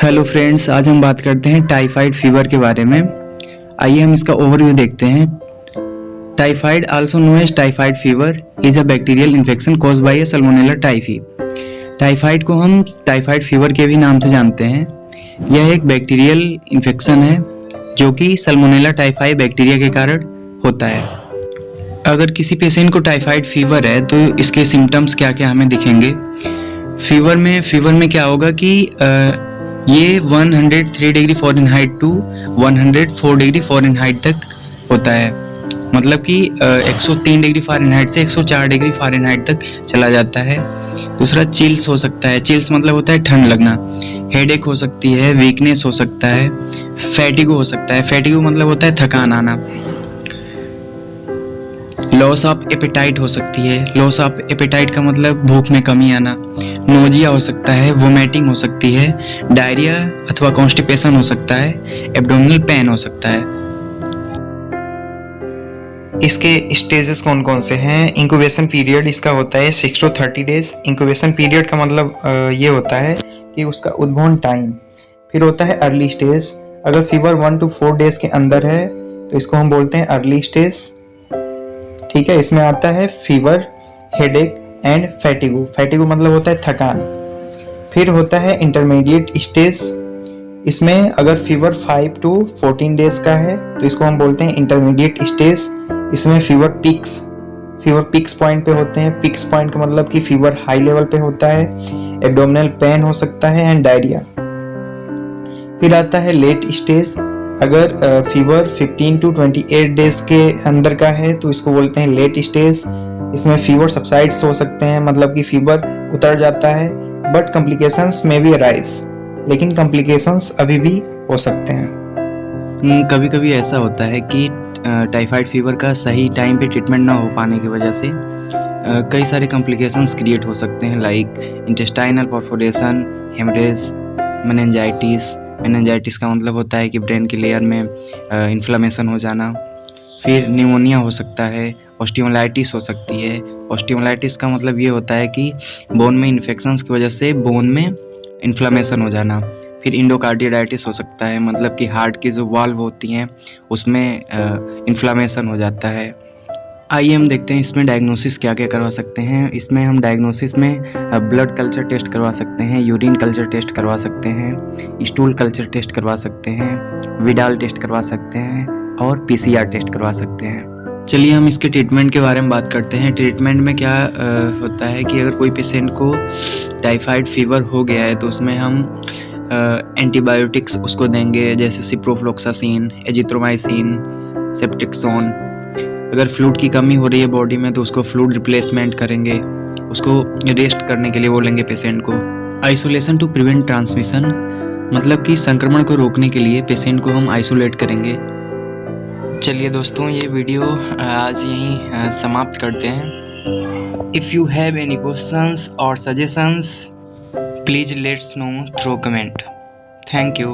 Hello friends, आज हम बात करते हैं टाइफाइड फीवर के बारे में। आइए हम इसका ओवरव्यू देखते हैं। Typhoid also known as typhoid fever is a bacterial infection caused by salmonella typhi. Typhoid को हम टाइफाइड फीवर के भी नाम से जानते हैं। यह एक बैक्टीरियल इन्फेक्शन है जो कि सल्मोनेला टाइफाई बैक्टीरिया के कारण होता है। अगर किसी पेशेंट को टाइफाइड फीवर है तो इसके सिम्टम्स क्या क्या हमें दिखेंगे। फीवर में क्या होगा कि ये 103 degree Fahrenheit to 104 degree Fahrenheit तक होता है। मतलब कि 103 डिग्री फ़ारेनहाइट से 104 डिग्री फ़ारेनहाइट तक चला जाता है। दूसरा चिल्स हो सकता है। चिल्स मतलब होता है ठंड लगना। हेडेक हो सकती है, वीकनेस हो सकता है, फैटिगो हो सकता है। फैटिगो मतलब होता है थकान आना। लॉस ऑफ एपेटाइट हो सकती है। लॉस ऑफ एपेटाइट का मतलब भूख में कमी आना। नोजिया हो सकता है, वोमिटिंग हो सकती है, डायरिया अथवा कॉन्स्टिपेशन हो सकता है, एब्डोमिनल पेन हो सकता है। इसके स्टेजेस कौन कौन से हैं। इंक्यूबेशन पीरियड इसका होता है 6 to 30 डेज। इंक्यूबेशन पीरियड का मतलब ये होता है कि उसका उद्भवन टाइम। फिर होता है अर्ली स्टेज। अगर फीवर 1 to 4 डेज के अंदर है तो इसको हम बोलते हैं अर्ली स्टेज। ठीक है, इसमें आता है फीवर, हेडेक एंड फैटिगो। फैटिगो मतलब होता है थकान। फिर होता है इंटरमीडिएट स्टेज। इसमें अगर फीवर 5 to 14 डेज का है तो इसको हम बोलते हैं इंटरमीडिएट स्टेज। इसमें फीवर पिक्स पॉइंट पे होते हैं। पिक्स पॉइंट का मतलब कि फीवर हाई लेवल पे होता है, एब्डोमिनल पेन हो सकता है एंड डायरिया। फिर आता है लेट स्टेज। अगर फीवर 15 to 28 डेज के अंदर का है तो इसको बोलते हैं लेट स्टेज। इसमें फीवर सबसाइड्स हो सकते हैं, मतलब कि फीवर उतर जाता है, बट कॉम्प्लिकेशंस में भी अराइज, लेकिन कॉम्प्लिकेशंस अभी भी हो सकते हैं। कभी कभी ऐसा होता है कि टाइफाइड फीवर का सही टाइम पे ट्रीटमेंट ना हो पाने की वजह से कई सारे कॉम्प्लिकेशंस क्रिएट हो सकते हैं, like intestinal perforation, haemorrhage, meningitis. Meningitis का मतलब होता है कि ब्रेन की लेयर में इन्फ्लेमेशन हो जाना। फिर निमोनिया हो सकता है, ऑस्टियोमाइलाइटिस हो सकती है। ऑस्टियोमाइलाइटिस का मतलब ये होता है कि बोन में इन्फेक्शंस की वजह से बोन में इन्फ्लेमेशन हो जाना। फिर इंडोकार्डियाडाइटिस हो सकता है, मतलब कि हार्ट की जो वाल्व होती हैं उसमें इन्फ्लेमेशन हो जाता है। आइए हम देखते हैं इसमें डायग्नोसिस क्या क्या करवा सकते हैं। इसमें हम डायग्नोसिस में ब्लड कल्चर टेस्ट करवा सकते हैं, यूरिन कल्चर टेस्ट करवा सकते हैं, स्टूल कल्चर टेस्ट करवा सकते हैं, विडाल टेस्ट करवा सकते हैं और पीसीआर टेस्ट करवा सकते हैं। चलिए हम इसके ट्रीटमेंट के बारे में बात करते हैं। ट्रीटमेंट में क्या होता है कि अगर कोई पेशेंट को टाइफाइड फीवर हो गया है तो उसमें हम एंटीबायोटिक्स उसको देंगे, जैसे सिप्रोफ्लोक्सासिन, एजिथ्रोमाइसिन, सेप्टिक्सोन। अगर फ्लूइड की कमी हो रही है बॉडी में तो उसको फ्लूइड रिप्लेसमेंट करेंगे, उसको रेस्ट करने के लिए बोलेंगे पेशेंट को। आइसोलेशन टू प्रिवेंट ट्रांसमिशन, मतलब कि संक्रमण को रोकने के लिए पेशेंट को हम आइसोलेट करेंगे। चलिए दोस्तों, ये वीडियो आज यहीं समाप्त करते हैं। If you have any questions or suggestions please let's know through comment. Thank you.